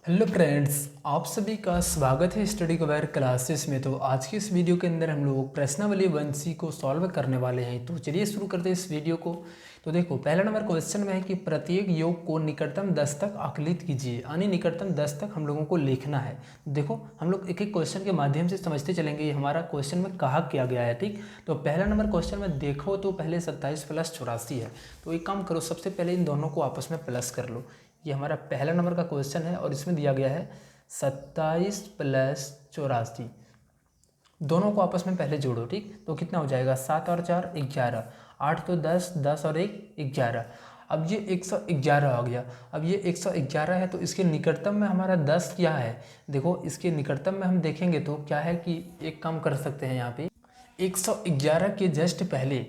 Hello friends, आप सभी का स्वागत है स्टडी कवर क्लासेस में। तो आज की इस वीडियो के अंदर हम लोग प्रश्नावली 1C को सॉल्व करने वाले हैं। तो चलिए शुरू करते हैं इस वीडियो को। तो देखो, पहला नंबर क्वेश्चन में है कि प्रत्येक योग को निकटतम 10 तक आकलित कीजिए, यानी निकटतम 10 तक हम लोगों को लिखना है। देखो, हम लोग एक एक क्वेश्चन के माध्यम से समझते चलेंगे ये हमारा क्वेश्चन में कहा किया गया है। ठीक, तो पहला नंबर क्वेश्चन में देखो तो पहले 27 + 84 है। तो एक काम करो, सबसे पहले इन दोनों को आपस में प्लस कर लो। ये हमारा पहला नंबर का क्वेश्चन है और इसमें दिया गया है 27 + 84। दोनों को आपस में पहले जोड़ो। ठीक, तो कितना हो जाएगा? 7 और 4 11, 8 तो 10, 10 और 1 11। अब ये 111 आ गया। अब ये 111 है तो इसके निकटतम में हमारा 10 क्या है? देखो, इसके निकटतम में हम देखेंगे तो क्या है कि एक काम कर सकते हैं यहाँ पे 111 के जस्ट पहले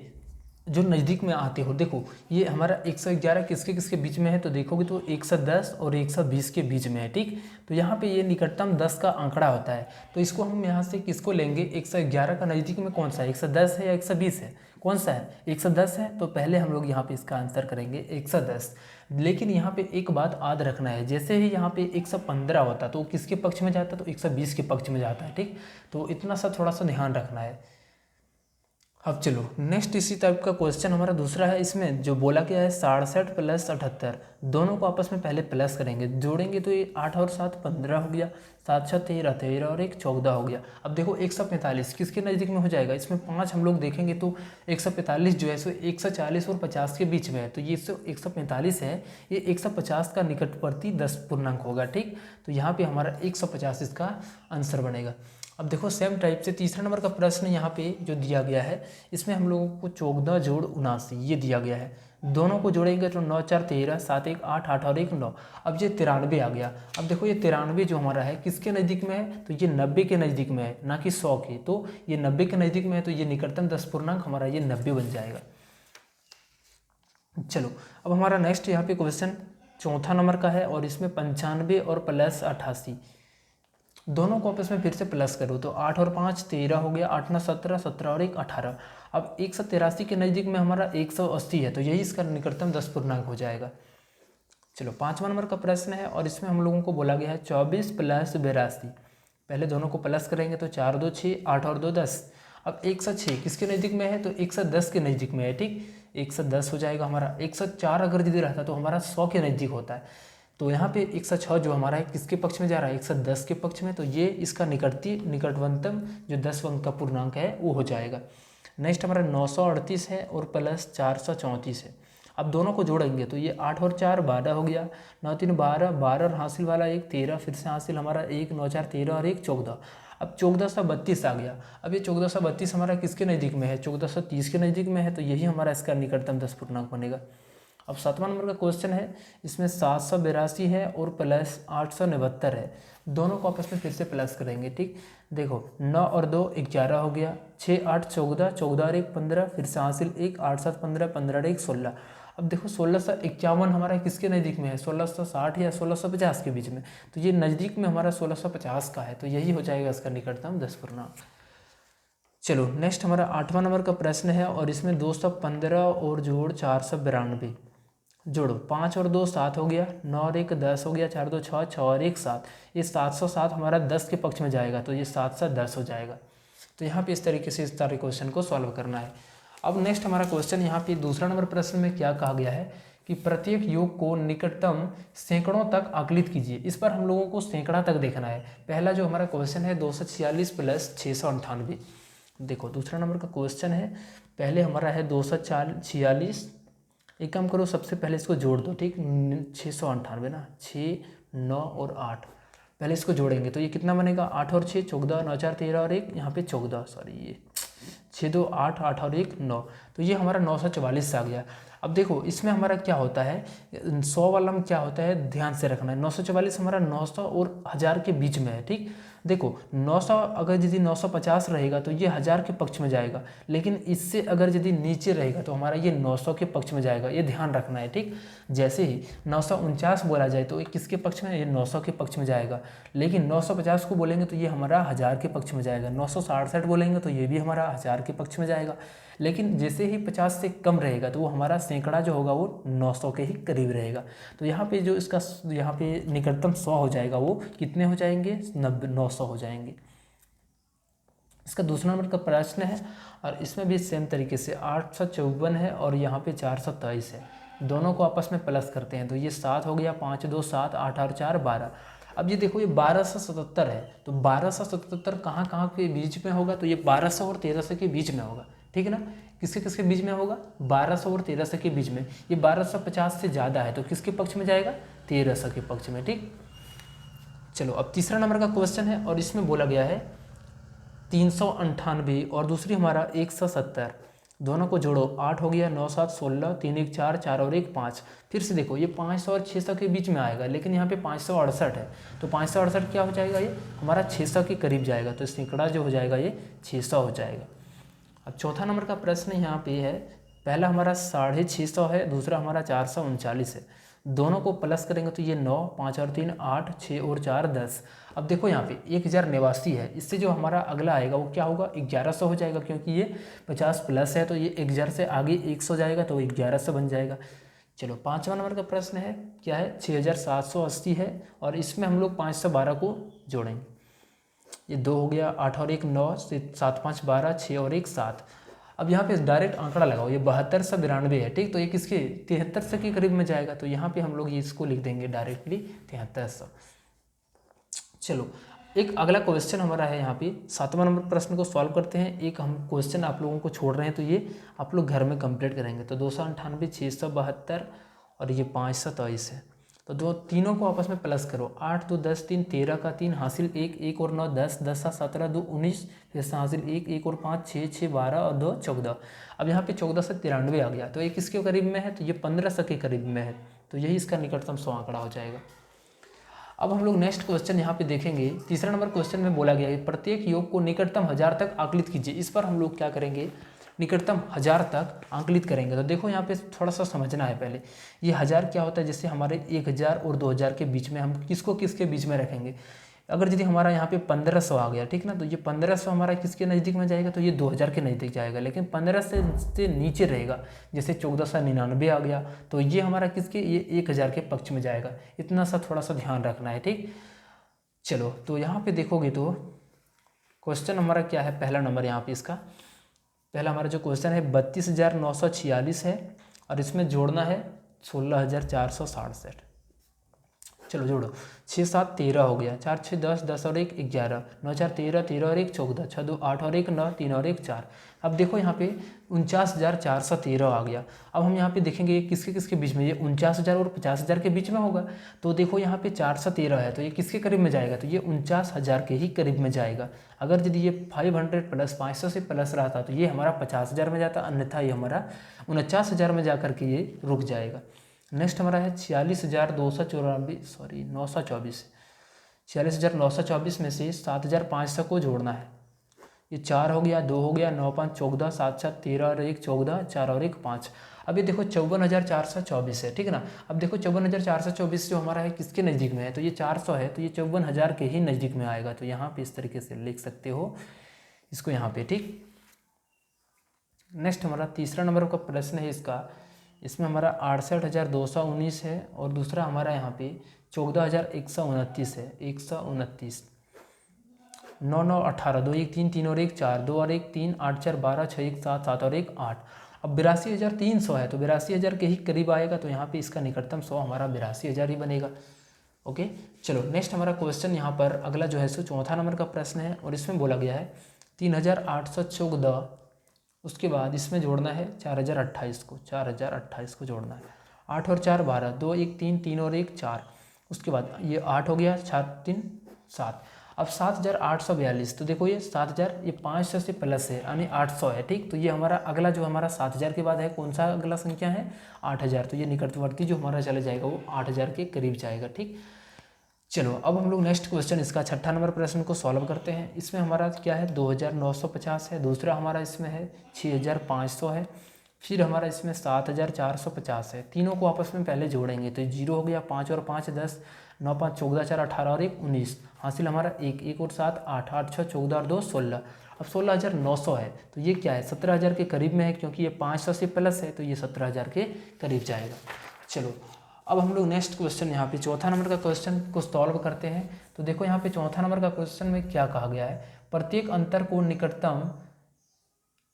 जो नज़दीक में आते हो। देखो, ये हमारा 111 किसके किसके बीच में है? तो देखोगे तो 110 और 120 के बीच में है। ठीक, तो यहाँ पे ये निकटतम 10 का आंकड़ा होता है। तो इसको हम यहाँ से किसको लेंगे? 111 का नज़दीक में कौन सा है? 110 है या 120 है? कौन सा है? 110 है। तो पहले हम लोग यहाँ पे इसका आंसर करेंगे 110। लेकिन यहाँ पे एक बात याद रखना है, जैसे ही यहाँ पे 115 होता तो किसके पक्ष में जाता? तो 120 के पक्ष में जाता है। ठीक, तो इतना सा थोड़ा सा ध्यान रखना है। अब चलो नेक्स्ट इसी टाइप का क्वेश्चन हमारा दूसरा है। इसमें जो बोला गया है 67 + 78, दोनों को आपस में पहले प्लस करेंगे, जोड़ेंगे तो ये 8 और 7 15 हो गया, 7 6 13, 13 और 1 14 हो गया। अब देखो 145 किसके नज़दीक में हो जाएगा? इसमें 5 हम लोग देखेंगे तो 145 जो है सो 140 और 50 के बीच में है। तो ये 145 है, ये 150 का निकटवर्ती 10 पूर्णांक होगा। ठीक, तो यहाँ पे हमारा 150 इसका आंसर बनेगा। अब देखो सेम टाइप से तीसरा नंबर का प्रश्न यहाँ पे जो दिया गया है, इसमें हम लोगों को 14 जोड़ 79 ये दिया गया है। दोनों को जोड़ेंगे तो 9 4 13, 7 1 8, 8 और 1 9। अब ये 93 आ गया। अब देखो ये 93 जो हमारा है किसके नज़दीक में है? तो ये 90 के नज़दीक में है, ना कि 100 के। तो ये 90 के नज़दीक में है, तो ये निकटतम 10 पूर्णांक हमारा ये 90 बन जाएगा। चलो, अब हमारा नेक्स्ट यहाँ पे क्वेश्चन चौथा नंबर का है और इसमें 95 और + 88, दोनों को आपस में फिर से प्लस करो तो 8 और 5 13 हो गया, 8 9 17, 17 और 1 18। अब 183 के नज़दीक में हमारा 180 है, तो यही इसका निकटतम 10 पूर्णांक हो जाएगा। चलो, पाँचवा नंबर का प्रश्न है और इसमें हम लोगों को बोला गया है 24 + 82। पहले दोनों को प्लस करेंगे तो 4 2 6, 8 और 2 10। अब 106 किसके नज़दीक में है? तो 110 के नज़दीक में है। ठीक, 110 हो जाएगा हमारा। 104 अगर यदि रहता तो हमारा 100 के नज़दीक होता है। तो यहाँ पे 106 जो हमारा है किसके पक्ष में जा रहा है? 110 के पक्ष में। तो ये इसका निकटतम जो 10 अंक का पूर्णांक है वो हो जाएगा। नेक्स्ट हमारा 938 है और + 434 है। अब दोनों को जोड़ेंगे तो ये 8 और 4 12 हो गया, 9 3 12, 12 और हासिल वाला 1 13, फिर से हासिल हमारा 1 9 4 13 और 1 14। अब 1432 आ गया। अब ये 1432 हमारा किसके नज़दीक में है? 1430 के नज़दीक में है, तो यही हमारा इसका निकटतम 10 पूर्णांक बनेगा। अब सातवां नंबर का क्वेश्चन है, इसमें 782 है और + 879 है। दोनों को आपस में फिर से प्लस करेंगे। ठीक, देखो 9 और 2 11 हो गया, 6 8 14, 14 और 1 15, फिर से हासिल 1 8 7 15, 15 और 1 16। अब देखो 1651 हमारा किसके नज़दीक में है? 1660 या 1650 के बीच में। तो ये नज़दीक में हमारा 1650 का है, तो यही हो जाएगा इसका निकटतम 10 पूर्णांक। चलो नेक्स्ट हमारा आठवां नंबर का प्रश्न है और इसमें 215 और जोड़ 492, जोड़ो 5 और 2 7 हो गया, 9 और 1 10 हो गया, 4 2 6, 6 और 1 7। ये 707 हमारा 10 के पक्ष में जाएगा, तो ये 7 7 10 हो जाएगा। तो यहाँ पे इस तरीके से इस सारे क्वेश्चन को सॉल्व करना है। अब नेक्स्ट हमारा क्वेश्चन यहाँ पे दूसरा नंबर प्रश्न में क्या कहा गया है कि प्रत्येक योग को निकटतम सैकड़ों तक आकलित कीजिए। इस पर हम लोगों को सैकड़ा तक देखना है। पहला जो हमारा क्वेश्चन है 246 + 698। देखो दूसरा नंबर का क्वेश्चन है, पहले हमारा है 246। एक काम करो, सबसे पहले इसको जोड़ दो। ठीक, 698 ना, 6 9 और 8, पहले इसको जोड़ेंगे तो ये कितना बनेगा? 8 और 6 14, 9 4 13 और 1 यहाँ पे 14, सॉरी ये 6 2 8, 8 और 1 9। तो ये हमारा 944 आ गया। अब देखो इसमें हमारा क्या होता है, 100 वाला में क्या होता है ध्यान से रखना है। 944 हमारा 900 और 1000 के बीच में है। ठीक, देखो 900 अगर यदि 950 रहेगा तो ये 1000 के पक्ष में जाएगा, लेकिन इससे अगर यदि नीचे रहेगा तो हमारा ये 900 के पक्ष में जाएगा, ये ध्यान रखना है। ठीक, जैसे ही 949 बोला जाए तो ये किसके पक्ष में? ये 900 के पक्ष में जाएगा। लेकिन 950 को बोलेंगे तो ये हमारा 1000 के पक्ष में जाएगा। 967 बोलेंगे तो ये भी हमारा 1000 के पक्ष में जाएगा। लेकिन जैसे ही 50 से कम रहेगा तो वो हमारा सैकड़ा जो होगा वो 900 के ही करीब रहेगा। तो यहाँ पे जो इसका यहाँ पे निकटतम 100 हो जाएगा वो कितने हो जाएंगे, 900 हो जाएंगे। इसका दूसरा नंबर का प्रश्न है और इसमें भी सेम तरीके से 854 है और यहाँ पे 423 है। दोनों को आपस में प्लस करते हैं तो ये 7 हो गया, 5 2 7, 8 और 4 12। अब ये देखो ये 1277 है, तो 1277 कहाँ कहाँ के बीच में होगा, तो ये 1200 और 1300 के बीच में होगा, ठीक है ना। किसके किसके बीच में होगा, 1200 और 1300 के बीच में। ये 1250 से ज़्यादा है तो किसके पक्ष में जाएगा, 1300 के पक्ष में, ठीक। चलो अब तीसरा नंबर का क्वेश्चन है और इसमें बोला गया है 398 और दूसरी हमारा 170, दोनों को जोड़ो, 8 हो गया, 9 7 16, 3 1 4, 4 और 1 5। फिर से देखो ये 500 और 600 के बीच में आएगा, लेकिन यहाँ पे 568 है, तो 568 क्या हो जाएगा, ये हमारा 600 के करीब जाएगा, तो सैकड़ा जो हो जाएगा ये 600 हो जाएगा। अब चौथा नंबर का प्रश्न यहाँ पे है, पहला हमारा 650 है, दूसरा हमारा 439 है। दोनों को प्लस करेंगे तो ये 9, 5 और 3 8, 6 और 4 10। अब देखो यहाँ पे 1089 है, इससे जो हमारा अगला आएगा वो क्या होगा, 1100 हो जाएगा, क्योंकि ये 50 प्लस है तो ये 1000 से आगे 100 जाएगा तो 1100 बन जाएगा। चलो पाँचवा नंबर का प्रश्न है, क्या है, 6780 है और इसमें हम लोग 512 को जोड़ेंगे। ये 2 हो गया, 8 और 1 9, 7 5 12, 6 और 1 7। अब यहाँ पे डायरेक्ट आंकड़ा लगाओ, ये 7292 है, ठीक। तो ये किसके 7300 के करीब में जाएगा, तो यहाँ पे हम लोग ये इसको लिख देंगे डायरेक्टली 7300। चलो एक अगला क्वेश्चन हमारा है यहाँ पे, 7वां नंबर प्रश्न को सॉल्व करते हैं। एक हम क्वेश्चन आप लोगों को छोड़ रहे हैं तो ये आप लोग घर में कंप्लीट करेंगे। तो 298, 672 और ये 523 है, तो दो तीनों को आपस में प्लस करो, 8 2 10 3 13 का 3 हासिल 1 1 और 9 10 10 7 17 2 19, फिर से हासिल 1 1 और 5 6 6 12 और 2 14। अब यहाँ पे 14 से 93 आ गया, तो ये किसके करीब में है, तो ये 1500 के करीब में है, तो यही इसका निकटतम 100 आंकड़ा हो जाएगा। अब हम लोग नेक्स्ट क्वेश्चन यहाँ पे देखेंगे। तीसरा नंबर क्वेश्चन में बोला गया है प्रत्येक योग को निकटतम 1000 तक आकलित कीजिए। इस पर हम लोग क्या करेंगे, निकटतम 1000 तक आंकलित करेंगे। तो देखो यहाँ पे थोड़ा सा समझना है पहले, ये 1000 क्या होता है, जैसे हमारे 1000 और 2000 के बीच में हम किसको किसके बीच में रखेंगे। अगर यदि हमारा यहाँ पे 1500 आ गया, ठीक ना, तो ये 1500 हमारा किसके नज़दीक में जाएगा, तो ये 2000 के नज़दीक जाएगा। लेकिन 15 से नीचे रहेगा, जैसे 1499 आ गया, तो ये हमारा किसके, ये 1000 के पक्ष में जाएगा। इतना सा थोड़ा सा ध्यान रखना है, ठीक। चलो तो यहाँ पे देखोगे तो क्वेश्चन हमारा क्या है, पहला नंबर यहाँ पे इसका पहला हमारा जो क्वेश्चन है 32,946 है और इसमें जोड़ना है 16,467। चलो जोड़ो, 6 7 13 हो गया, 4 6 10 10 और 1 11, 9 4 13 13 और 1 14, 6 2 8 और 1 9, 3 और 1 4। अब देखो यहाँ पे 49,413 आ गया। अब हम यहाँ पे देखेंगे किसके किसके बीच में, ये 49,000 और 50,000 के बीच में होगा। तो देखो यहाँ पे 413 है, तो ये किसके करीब में जाएगा, तो ये 49,000 के ही करीब में जाएगा। अगर यदि ये 500 प्लस 500 से प्लस रहा था तो ये हमारा 50,000 में जाता, अन्यथा ये हमारा 49,000 में जा करके ये रुक जाएगा। नेक्स्ट हमारा है 924 में से 7,500 को जोड़ना है। ये 4 हो गया, 2 हो गया, 9 5 14, 7 7 13 और 1 14, 4 और 1 5। अब ये देखो 54,424 है, ठीक है ना। अब देखो 54,424 जो हमारा है किसके नज़दीक में है, तो ये 400 है, तो ये 54,000 के ही नज़दीक में आएगा। तो यहाँ पे इस तरीके से लिख सकते हो इसको यहाँ पे, ठीक। नेक्स्ट हमारा तीसरा नंबर का प्रश्न है इसमें हमारा 68,219 है और दूसरा हमारा यहाँ पे 14,129 है, 129। 9 9 18, 2 1 3 3 और 1 4, 2 और 1 3, 8 4 12, 6 1 7 7 और 1 8। अब 82,300 है, तो 82,000 के ही करीब आएगा, तो यहाँ पे इसका निकटतम 100 हमारा 82,000 ही बनेगा। ओके चलो नेक्स्ट हमारा क्वेश्चन यहाँ पर अगला जो है सो चौथा नंबर का प्रश्न है और इसमें बोला गया है 3,814, उसके बाद इसमें जोड़ना है 4,028 को, 4,028 को जोड़ना है। 8 और 4 12, 2 1 3 3 और 1 4, उसके बाद ये 8 हो गया, 4 3 7। अब 7,842, तो देखो ये 7,000 ये 500 से प्लस है यानी 800 है, ठीक। तो ये हमारा अगला जो हमारा 7,000 के बाद है कौन सा अगला संख्या है, 8,000। तो ये निकटवर्ती जो हमारा चला जाएगा वो 8,000 के करीब जाएगा, ठीक। चलो अब हम लोग नेक्स्ट क्वेश्चन इसका छठा नंबर प्रश्न को सॉल्व करते हैं। इसमें हमारा क्या है 2,950 है, दूसरा हमारा इसमें है 6,500 है, फिर हमारा इसमें 7,450 है। तीनों को आपस में पहले जोड़ेंगे तो 0 हो गया, 5 और 5 10, 9 5 14 4 18 और 1 19, हासिल हमारा 1 और 7 8 8 6 14 और 2 16। अब 16,900 है तो ये क्या है 17,000 के करीब में है, क्योंकि ये 500 से प्लस है तो ये 17,000 के करीब जाएगा। चलो अब हम लोग नेक्स्ट क्वेश्चन यहाँ पे चौथा नंबर का क्वेश्चन को सॉल्व करते हैं। तो देखो यहाँ पे चौथा नंबर का क्वेश्चन में क्या कहा गया है, प्रत्येक अंतर को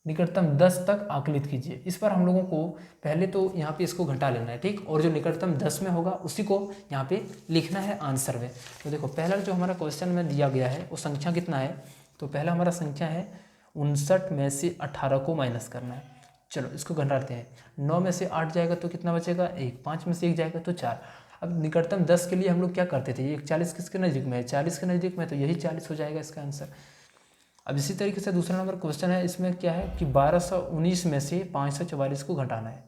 निकटतम 10 तक आकलित कीजिए। इस पर हम लोगों को पहले तो यहाँ पे इसको घटा लेना है, ठीक, और जो निकटतम 10 में होगा उसी को यहाँ पे लिखना है आंसर में। तो देखो पहला जो हमारा क्वेश्चन में दिया गया है वो संख्या कितना है, तो पहला हमारा संख्या है 59 में से 18 को माइनस करना है। चलो इसको घटाते हैं, 9 में से 8 जाएगा तो कितना बचेगा 1, 5 में से 1 जाएगा तो 4। अब निकटतम 10 के लिए हम लोग क्या करते थे, ये 40 किसके नज़दीक में है, 40 के नज़दीक में, तो यही 40 हो जाएगा इसका आंसर। अब इसी तरीके से दूसरा नंबर क्वेश्चन है, इसमें क्या है कि 1219 में से 544 को घटाना है।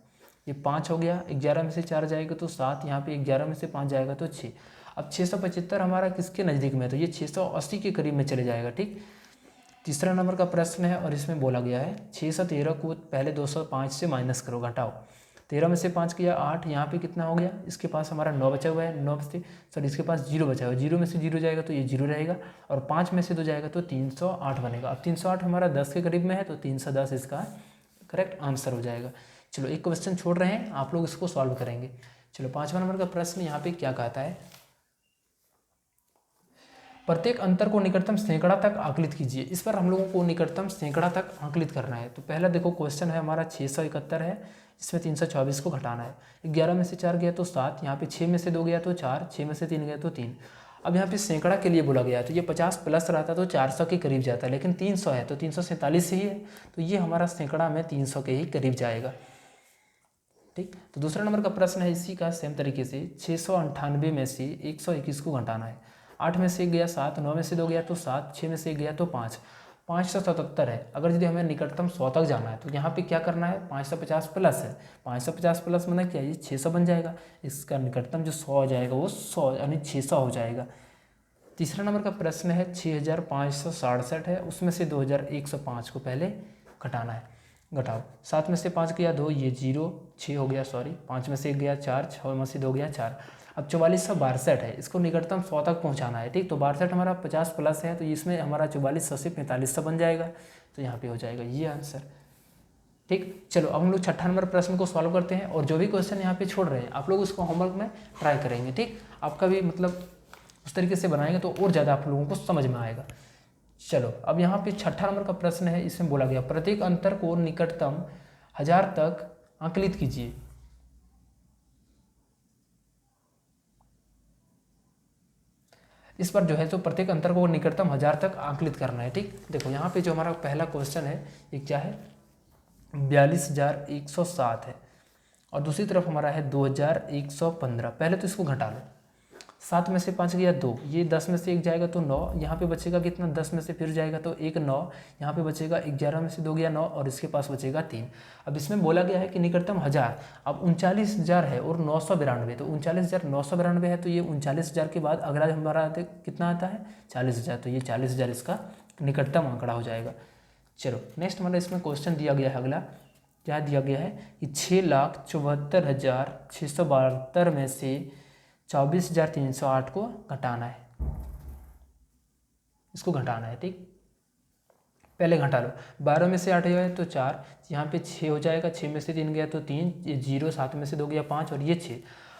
ये 5 हो गया, 11 में से 4 जाएगा तो 7, यहाँ पे 11 में से 5 जाएगा तो 6। अब 675 हमारा किसके नज़दीक में है, तो ये 680 के करीब में चले जाएगा, ठीक। तीसरा नंबर का प्रश्न है और इसमें बोला गया है 613 को पहले 205 से माइनस करो, घटाओ। 13 में से 5 किया 8, यहाँ पे कितना हो गया, इसके पास हमारा 9 बचा हुआ है, 9 से सॉरी इसके पास 0 बचा हुआ है, 0 में से 0 जाएगा तो ये 0 रहेगा, और 5 में से 2 जाएगा तो 308 बनेगा। अब 308 हमारा 10 के करीब में है तो 310 इसका करेक्ट आंसर हो जाएगा। चलो एक क्वेश्चन छोड़ रहे हैं, आप लोग इसको सॉल्व करेंगे। चलो 5वां नंबर का प्रश्न यहाँ पे क्या कहता है, प्रत्येक अंतर को निकटतम सैकड़ा तक आकलित कीजिए। इस पर हम लोगों को निकटतम सैकड़ा तक आकलित करना है। तो पहला देखो क्वेश्चन है हमारा 671 है, इसमें 324 को घटाना है। 11 में से 4 गया तो 7, यहाँ पे 6 में से 2 गया तो 4, 6 में से 3 गया तो 3। अब यहाँ पे सैकड़ा के लिए बोला गया है तो ये 50 प्लस रहता तो 400 के करीब जाता है, लेकिन 300 है तो 347 ही है, तो ये हमारा सैकड़ा में 300 के ही करीब जाएगा, ठीक। तो दूसरा नंबर का प्रश्न है इसी का सेम तरीके से 698 में से 121 को घटाना है। 8 में से 1 गया 7, 9 में से 2 गया तो 7, 6 में से 1 गया तो 5, 577 है। अगर यदि हमें निकटतम 100 तक जाना है तो यहाँ पे क्या करना है, 550 प्लस है, 550 प्लस मतलब क्या, ये 600 बन जाएगा। इसका निकटतम जो 100 हो जाएगा वो 100 यानी 600 हो जाएगा। तीसरा नंबर का प्रश्न है 6567 है, उसमें से 2105 को पहले घटाना है, घटाओ। 7 में से 5 गया 2, ये 0, 6 हो गया सॉरी, 5 में से 1 गया 4, 6 में से 2 गया 4। अब 4462 है, इसको निकटतम 100 तक पहुंचाना है, ठीक। तो 62 हमारा 50 प्लस है तो इसमें हमारा 4400 से 4500 बन जाएगा, तो यहाँ पे हो जाएगा ये आंसर, ठीक। चलो अब हम लोग छठा नंबर प्रश्न को सॉल्व करते हैं, और जो भी क्वेश्चन यहाँ पे छोड़ रहे हैं आप लोग उसको होमवर्क में ट्राई करेंगे, ठीक। आपका भी मतलब उस तरीके से बनाएंगे तो और ज़्यादा आप लोगों को समझ में आएगा। चलो अब यहाँ पे छठा नंबर का प्रश्न है, इसमें बोला गया प्रत्येक अंतर को निकटतम 1000 तक आकलित कीजिए। इस पर जो है तो प्रत्येक अंतर को निकटतम 1000 तक आकलित करना है, ठीक। देखो यहाँ पे जो हमारा पहला क्वेश्चन है ये क्या है, 42,107 है, और दूसरी तरफ हमारा है 2115। पहले तो इसको घटा लो, 7 में से 5 गया 2, ये 10 में से 1 जाएगा तो 9, यहाँ पे बचेगा कितना, 10 में से फिर जाएगा तो 1 9, यहाँ पे बचेगा 11 में से 2 गया 9, और इसके पास बचेगा 3। अब इसमें बोला गया है कि निकटतम 1000, अब 39,000 है और 992, तो 39,992 है, तो ये 39,000 के बाद अगला हमारा कितना आता है 40,000, तो ये 40,000 इसका निकटतम आंकड़ा हो जाएगा। चलो नेक्स्ट हमारा इसमें क्वेश्चन दिया गया है, अगला क्या दिया गया है कि 6,74,672 में से 24,308 को घटाना है, इसको घटाना है, ठीक। पहले घटा लो, 12 में से 8 गया तो 4, यहाँ पे 6 हो जाएगा, 6 में से 3 गया तो 3, ये 0, 7 में से 2 गया 5, और ये 6।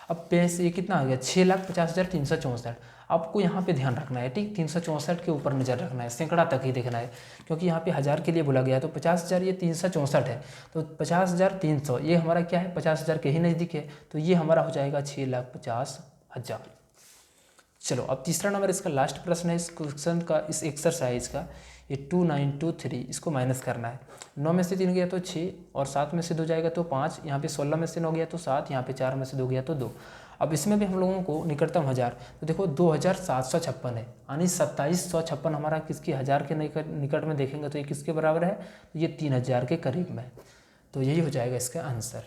अब पैसे ये कितना आ गया 6,50,364। आपको यहाँ पे ध्यान रखना है, ठीक, 364 के ऊपर नज़र रखना है, सैकड़ा तक ही देखना है, क्योंकि यहाँ पे 1000 के लिए बोला गया है तो 50,000 ये 364 है, तो 50,300 ये हमारा क्या है 50,000 के ही नज़दीक है, तो ये हमारा हो जाएगा 6,50,000। चलो अब तीसरा नंबर इसका लास्ट प्रश्न है इस क्वेश्चन का, इस एक्सरसाइज का, ये 2923, इसको माइनस करना है। 9 में से 3 गया तो 6, और 7 में से 2 जाएगा तो 5, यहाँ पे 16 में से 9 गया तो 7, यहाँ पे 4 में से 2 गया तो 2। अब इसमें भी हम लोगों को निकटतम 1000, तो देखो 2756 है, यानी 2756 हमारा किसकी 1000 के निकट में देखेंगे तो ये किसके बराबर है, तो ये 3000 के करीब में है, तो यही हो जाएगा इसका आंसर।